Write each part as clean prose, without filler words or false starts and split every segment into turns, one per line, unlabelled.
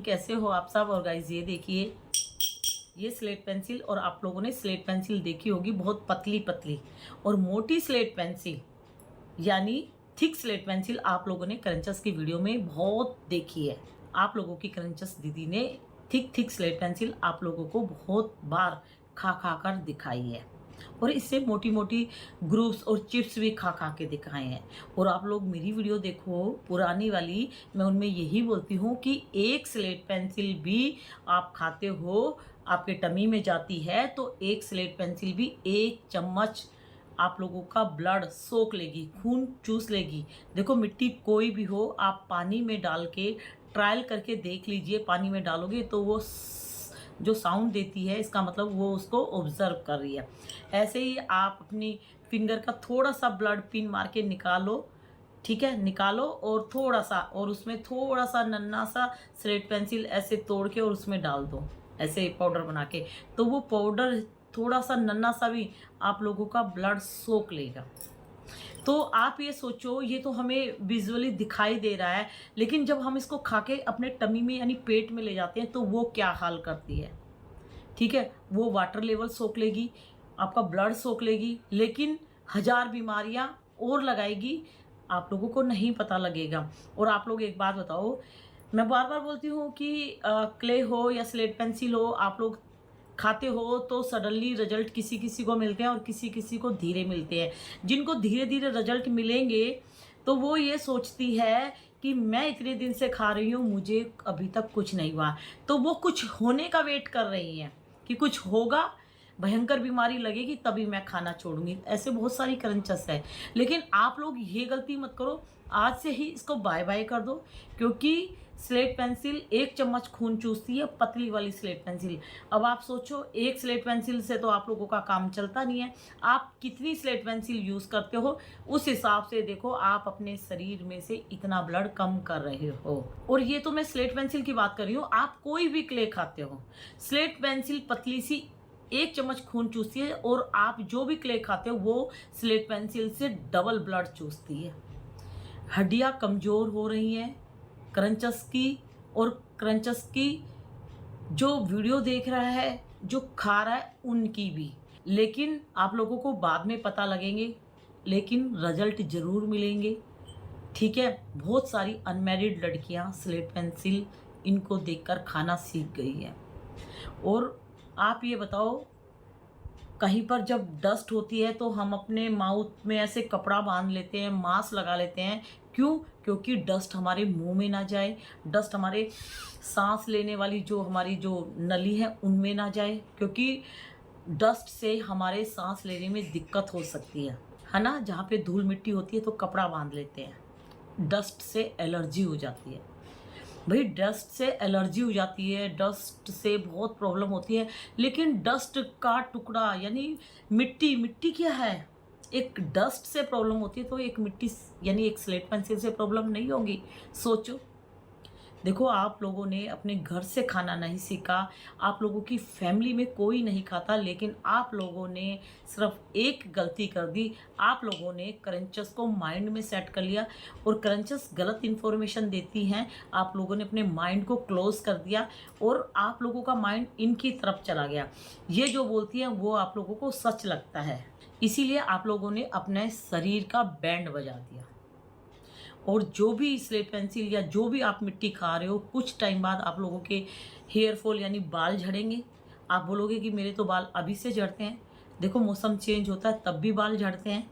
कैसे हो आप सब। और गाइस ये देखिए, ये स्लेट पेंसिल, और आप लोगों ने स्लेट पेंसिल देखी होगी बहुत पतली पतली और मोटी स्लेट पेंसिल, यानी थिक स्लेट पेंसिल आप लोगों ने क्रंचस की वीडियो में बहुत देखी है। आप लोगों की क्रंचस दीदी ने थिक थिक स्लेट पेंसिल आप लोगों को बहुत बार खा खा कर दिखाई है, और इससे मोटी मोटी ग्रुप्स और चिप्स भी खा खा के दिखाए हैं। और आप लोग मेरी वीडियो देखो पुरानी वाली, मैं उनमें यही बोलती हूँ कि एक स्लेट पेंसिल भी आप खाते हो, आपके टमी में जाती है, तो एक स्लेट पेंसिल भी 1 चम्मच आप लोगों का ब्लड सोख लेगी, खून चूस लेगी। देखो मिट्टी कोई भी हो, आप पानी में डाल के ट्रायल करके देख लीजिए। पानी में डालोगे तो वो जो साउंड देती है, इसका मतलब वो उसको ऑब्जर्व कर रही है। ऐसे ही आप अपनी फिंगर का थोड़ा सा ब्लड पिन मार के निकालो, ठीक है, निकालो, और थोड़ा सा, और उसमें थोड़ा सा नन्ना सा स्लेट पेंसिल ऐसे तोड़ के और उसमें डाल दो, ऐसे पाउडर बना के। तो वो पाउडर थोड़ा सा नन्ना सा भी आप लोगों का ब्लड सोख लेगा। तो आप ये सोचो, ये तो हमें विजुअली दिखाई दे रहा है, लेकिन जब हम इसको खा के अपने टमी में यानी पेट में ले जाते हैं तो वो क्या हाल करती है। ठीक है, वो वाटर लेवल सोख लेगी, आपका ब्लड सोख लेगी, लेकिन 1000 बीमारियां और लगाएगी, आप लोगों को नहीं पता लगेगा। और आप लोग एक बात बताओ, मैं बार बार बोलती हूँ कि क्ले हो या स्लेट पेंसिल हो, आप लोग खाते हो तो सडनली रिजल्ट किसी किसी को मिलते हैं और किसी किसी को धीरे मिलते हैं। जिनको धीरे धीरे रिजल्ट मिलेंगे तो वो ये सोचती है कि मैं इतने दिन से खा रही हूँ, मुझे अभी तक कुछ नहीं हुआ, तो वो कुछ होने का वेट कर रही हैं कि कुछ होगा, भयंकर बीमारी लगेगी तभी मैं खाना छोड़ूंगी। ऐसे बहुत सारी क्रंचस है, लेकिन आप लोग ये गलती मत करो, आज से ही इसको बाय बाय कर दो। क्योंकि स्लेट पेंसिल 1 चम्मच खून चूसती है, पतली वाली स्लेट पेंसिल। अब आप सोचो, एक स्लेट पेंसिल से तो आप लोगों का काम चलता नहीं है, आप कितनी स्लेट पेंसिल यूज करते हो उस हिसाब से देखो आप अपने शरीर में से इतना ब्लड कम कर रहे हो। और ये तो मैं स्लेट पेंसिल की बात कर रही हूँ, आप कोई भी क्ले खाते हो, स्लेट पेंसिल पतली सी 1 चम्मच खून चूसती है, और आप जो भी क्ले खाते हो वो स्लेट पेंसिल से डबल ब्लड चूसती है। हड्डियां कमजोर हो रही हैं क्रंचस की, और क्रंचस की जो वीडियो देख रहा है, जो खा रहा है, उनकी भी। लेकिन आप लोगों को बाद में पता लगेंगे, लेकिन रिजल्ट जरूर मिलेंगे। ठीक है, बहुत सारी अनमैरिड लड़कियां स्लेट पेंसिल इनको देखकर खाना सीख गई है। और आप ये बताओ, कहीं पर जब डस्ट होती है तो हम अपने माउथ में ऐसे कपड़ा बांध लेते हैं, मास्क लगा लेते हैं, क्यों? क्योंकि डस्ट हमारे मुंह में ना जाए, डस्ट हमारे सांस लेने वाली जो हमारी जो नली है उनमें ना जाए, क्योंकि डस्ट से हमारे सांस लेने में दिक्कत हो सकती है ना। जहाँ पे धूल मिट्टी होती है तो कपड़ा बांध लेते हैं, डस्ट से एलर्जी हो जाती है। भाई डस्ट से एलर्जी हो जाती है, डस्ट से बहुत प्रॉब्लम होती है, लेकिन डस्ट का टुकड़ा यानी मिट्टी, मिट्टी क्या है, एक डस्ट से प्रॉब्लम होती है तो एक मिट्टी यानी एक स्लेट पेंसिल से प्रॉब्लम नहीं होगी। सोचो, देखो आप लोगों ने अपने घर से खाना नहीं सीखा, आप लोगों की फैमिली में कोई नहीं खाता, लेकिन आप लोगों ने सिर्फ एक गलती कर दी, आप लोगों ने क्रंचस को माइंड में सेट कर लिया। और क्रंचस गलत इन्फॉर्मेशन देती हैं, आप लोगों ने अपने माइंड को क्लोज कर दिया और आप लोगों का माइंड इनकी तरफ चला गया। ये जो बोलती है वो आप लोगों को सच लगता है, इसीलिए आप लोगों ने अपने शरीर का बैंड बजा दिया। और जो भी स्लेट पेंसिल या जो भी आप मिट्टी खा रहे हो, कुछ टाइम बाद आप लोगों के हेयर फॉल यानी बाल झड़ेंगे। आप बोलोगे कि मेरे तो बाल अभी से झड़ते हैं। देखो मौसम चेंज होता है तब भी बाल झड़ते हैं,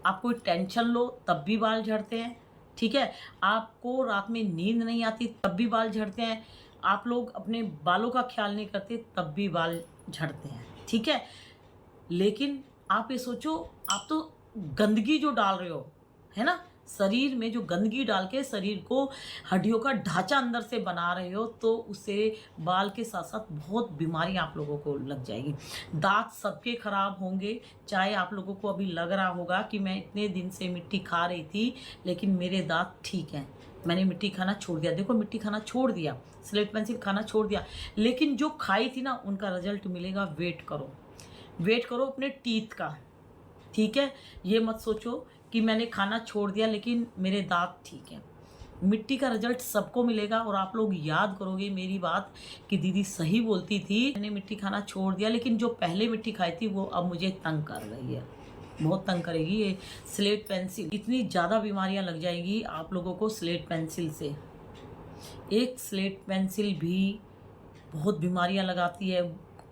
आप कोई टेंशन लो तब भी बाल झड़ते हैं। ठीक है, आपको रात में नींद नहीं आती तब भी बाल झड़ते हैं, आप लोग अपने बालों का ख्याल नहीं करते तब भी बाल झड़ते हैं। ठीक है, लेकिन आप ये सोचो, आप तो गंदगी जो डाल रहे हो, है ना, शरीर में जो गंदगी डाल के शरीर को हड्डियों का ढांचा अंदर से बना रहे हो, तो उससे बाल के साथ साथ बहुत बीमारियां आप लोगों को लग जाएगी। दांत सबके खराब होंगे। चाहे आप लोगों को अभी लग रहा होगा कि मैं इतने दिन से मिट्टी खा रही थी लेकिन मेरे दांत ठीक हैं, मैंने मिट्टी खाना छोड़ दिया। देखो मिट्टी खाना छोड़ दिया, स्लेट पेंसिल खाना छोड़ दिया, लेकिन जो खाई थी ना उनका रिजल्ट मिलेगा। वेट करो, वेट करो अपने टीथ का। ठीक है, ये मत सोचो कि मैंने खाना छोड़ दिया लेकिन मेरे दांत ठीक हैं। मिट्टी का रिजल्ट सबको मिलेगा और आप लोग याद करोगे मेरी बात कि दीदी सही बोलती थी। मैंने मिट्टी खाना छोड़ दिया, लेकिन जो पहले मिट्टी खाई थी वो अब मुझे तंग कर रही है, बहुत तंग करेगी ये स्लेट पेंसिल। इतनी ज़्यादा बीमारियां लग जाएंगी आप लोगों को स्लेट पेंसिल से। एक स्लेट पेंसिल भी बहुत बीमारियां लगाती है,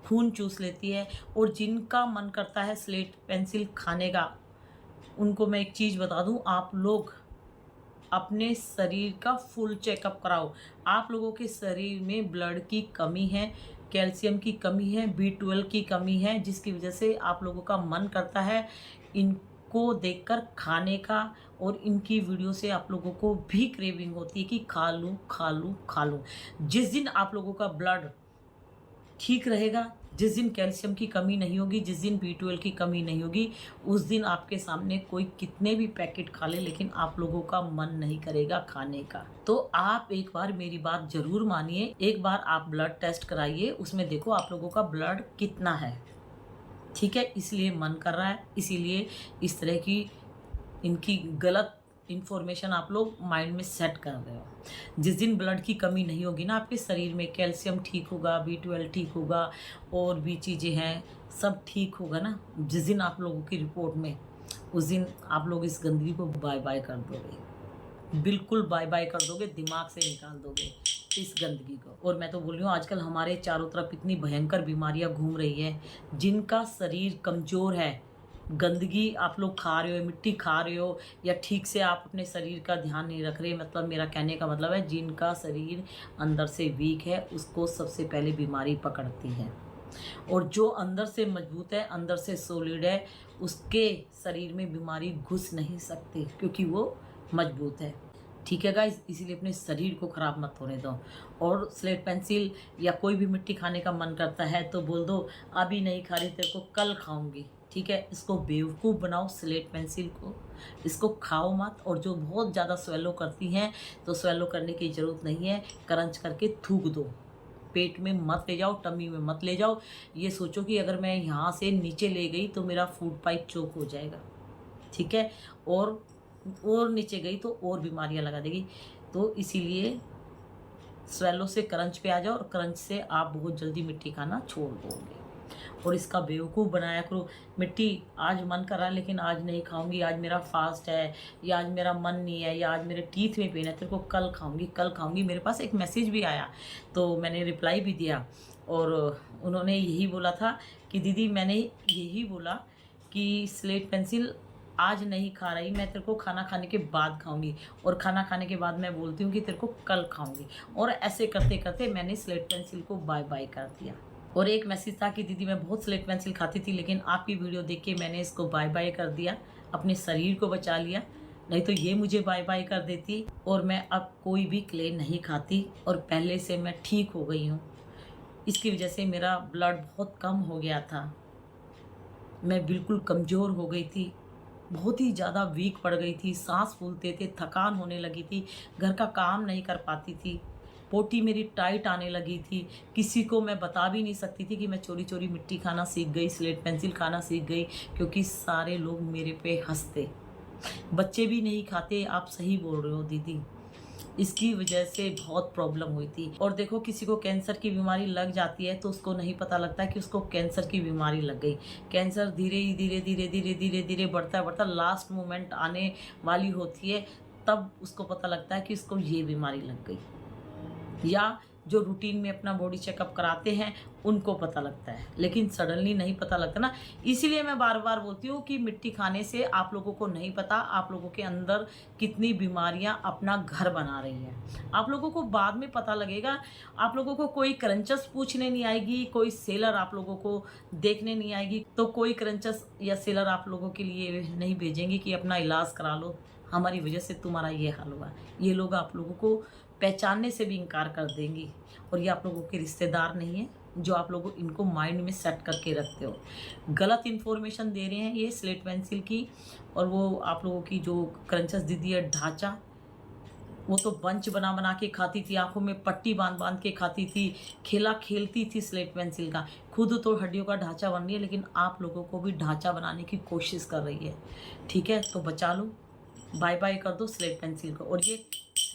खून चूस लेती है। और जिनका मन करता है स्लेट पेंसिल खाने का, उनको मैं एक चीज़ बता दूं, आप लोग अपने शरीर का फुल चेकअप कराओ। आप लोगों के शरीर में ब्लड की कमी है, कैल्शियम की कमी है, B12 की कमी है, जिसकी वजह से आप लोगों का मन करता है इनको देखकर खाने का। और इनकी वीडियो से आप लोगों को भी क्रेविंग होती है कि खा लूं खा लूं खा लूं। जिस दिन आप लोगों का ब्लड ठीक रहेगा, जिस दिन कैल्शियम की कमी नहीं होगी, जिस दिन B12 की कमी नहीं होगी, उस दिन आपके सामने कोई कितने भी पैकेट खा ले, लेकिन आप लोगों का मन नहीं करेगा खाने का। तो आप एक बार मेरी बात जरूर मानिए, एक बार आप ब्लड टेस्ट कराइए, उसमें देखो आप लोगों का ब्लड कितना है। ठीक है, इसलिए मन कर रहा है, इसीलिए इस तरह की इनकी गलत इन्फॉर्मेशन आप लोग माइंड में सेट कर रहे हो। जिस दिन ब्लड की कमी नहीं होगी ना आपके शरीर में, कैल्शियम ठीक होगा, B12 ठीक होगा, और भी चीज़ें हैं, सब ठीक होगा ना, जिस दिन आप लोगों की रिपोर्ट में, उस दिन आप लोग इस गंदगी को बाय बाय कर दोगे, बिल्कुल बाय बाय कर दोगे, दिमाग से निकाल दोगे इस गंदगी को। और मैं तो बोल रही हूँ आजकल हमारे चारों तरफ इतनी भयंकर बीमारियां घूम रही हैं, जिनका शरीर कमज़ोर है, गंदगी आप लोग खा रहे हो, मिट्टी खा रहे हो, या ठीक से आप अपने शरीर का ध्यान नहीं रख रहे। मतलब मेरा कहने का मतलब है, जिनका शरीर अंदर से वीक है उसको सबसे पहले बीमारी पकड़ती है, और जो अंदर से मजबूत है, अंदर से सॉलिड है, उसके शरीर में बीमारी घुस नहीं सकती, क्योंकि वो मजबूत है। ठीक है गाइस, इसीलिए अपने शरीर को ख़राब मत होने दो। और स्लेट पेंसिल या कोई भी मिट्टी खाने का मन करता है तो बोल दो अभी नहीं खा रही, तेरे को कल खाऊंगी। ठीक है, इसको बेवकूफ़ बनाओ स्लेट पेंसिल को, इसको खाओ मत। और जो बहुत ज़्यादा स्वेलो करती हैं तो स्वेलो करने की ज़रूरत नहीं है, क्रंच करके थूक दो, पेट में मत ले जाओ, टमी में मत ले जाओ। ये सोचो कि अगर मैं यहाँ से नीचे ले गई तो मेरा फूड पाइप चोक हो जाएगा। ठीक है, और नीचे गई तो और बीमारियां लगा देगी। तो इसीलिए स्वेलो से क्रंच पे आ जाओ, और क्रंच से आप बहुत जल्दी मिट्टी खाना छोड़ दोगे। और इसका बेवकूफ़ बनाया करो, मिट्टी आज मन कर रहा है लेकिन आज नहीं खाऊंगी, आज मेरा फास्ट है, या आज मेरा मन नहीं है, या आज मेरे टीथ में पेन है, तेरे को कल खाऊंगी कल खाऊंगी। मेरे पास एक मैसेज भी आया तो मैंने रिप्लाई भी दिया, और उन्होंने यही बोला था कि दीदी मैंने यही बोला कि स्लेट पेंसिल आज नहीं खा रही, मैं तेरे को खाना खाने के बाद खाऊंगी, और खाना खाने के बाद मैं बोलती हूँ कि तेरे को कल खाऊंगी। और ऐसे करते करते मैंने स्लेट पेंसिल को बाय बाय कर दिया। और एक मैसेज था कि दीदी मैं बहुत स्लेट पेंसिल खाती थी, लेकिन आपकी वीडियो देख के मैंने इसको बाय बाय कर दिया, अपने शरीर को बचा लिया, नहीं तो ये मुझे बाय बाय कर देती। और मैं अब कोई भी क्ले नहीं खाती, और पहले से मैं ठीक हो गई हूँ। इसकी वजह से मेरा ब्लड बहुत कम हो गया था, मैं बिल्कुल कमज़ोर हो गई थी, बहुत ही ज़्यादा वीक पड़ गई थी, सांस फूलते थे, थकान होने लगी थी, घर का काम नहीं कर पाती थी, पोटी मेरी टाइट आने लगी थी। किसी को मैं बता भी नहीं सकती थी कि मैं चोरी चोरी मिट्टी खाना सीख गई, स्लेट पेंसिल खाना सीख गई, क्योंकि सारे लोग मेरे पे हंसते। बच्चे भी नहीं खाते, आप सही बोल रहे हो दीदी, इसकी वजह से बहुत प्रॉब्लम हुई थी। और देखो किसी को कैंसर की बीमारी लग जाती है तो उसको नहीं पता लगता कि उसको कैंसर की बीमारी लग गई। कैंसर धीरे धीरे धीरे धीरे धीरे धीरे बढ़ता बढ़ता लास्ट मोमेंट आने वाली होती है, तब उसको पता लगता है कि उसको ये बीमारी लग गई। या जो रूटीन में अपना बॉडी चेकअप कराते हैं उनको पता लगता है, लेकिन सडनली नहीं पता लगता ना। इसीलिए मैं बार बार बोलती हूँ कि मिट्टी खाने से आप लोगों को नहीं पता आप लोगों के अंदर कितनी बीमारियां अपना घर बना रही हैं। आप लोगों को बाद में पता लगेगा। आप लोगों को कोई क्रंचस पूछने नहीं आएगी, कोई सेलर आप लोगों को देखने नहीं आएगी, तो कोई क्रंचस या सेलर आप लोगों के लिए नहीं भेजेंगे कि अपना इलाज करा लो, हमारी वजह से तुम्हारा ये हाल हुआ। ये लोग आप लोगों को पहचानने से भी इनकार कर देंगी, और ये आप लोगों के रिश्तेदार नहीं है जो आप लोगों इनको माइंड में सेट करके रखते हो। गलत इन्फॉर्मेशन दे रहे हैं ये स्लेट पेंसिल की। और वो आप लोगों की जो क्रंचस दीदी है ढांचा, वो तो बंच बना बना के खाती थी, आंखों में पट्टी बांध बांध के खाती थी, खेला खेलती थी स्लेट पेंसिल का। खुद तो हड्डियों का ढांचा बन रही है, लेकिन आप लोगों को भी ढांचा बनाने की कोशिश कर रही है। ठीक है, तो बचा लो, बाय बाय कर दो स्लेट पेंसिल को। और ये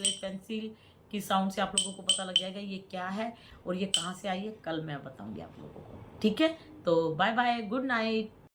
स्लेट पेंसिल की साउंड से आप लोगों को पता लग जाएगा ये क्या है और ये कहाँ से आई है, कल मैं बताऊंगी आप लोगों को। ठीक है, तो बाय बाय, गुड नाइट।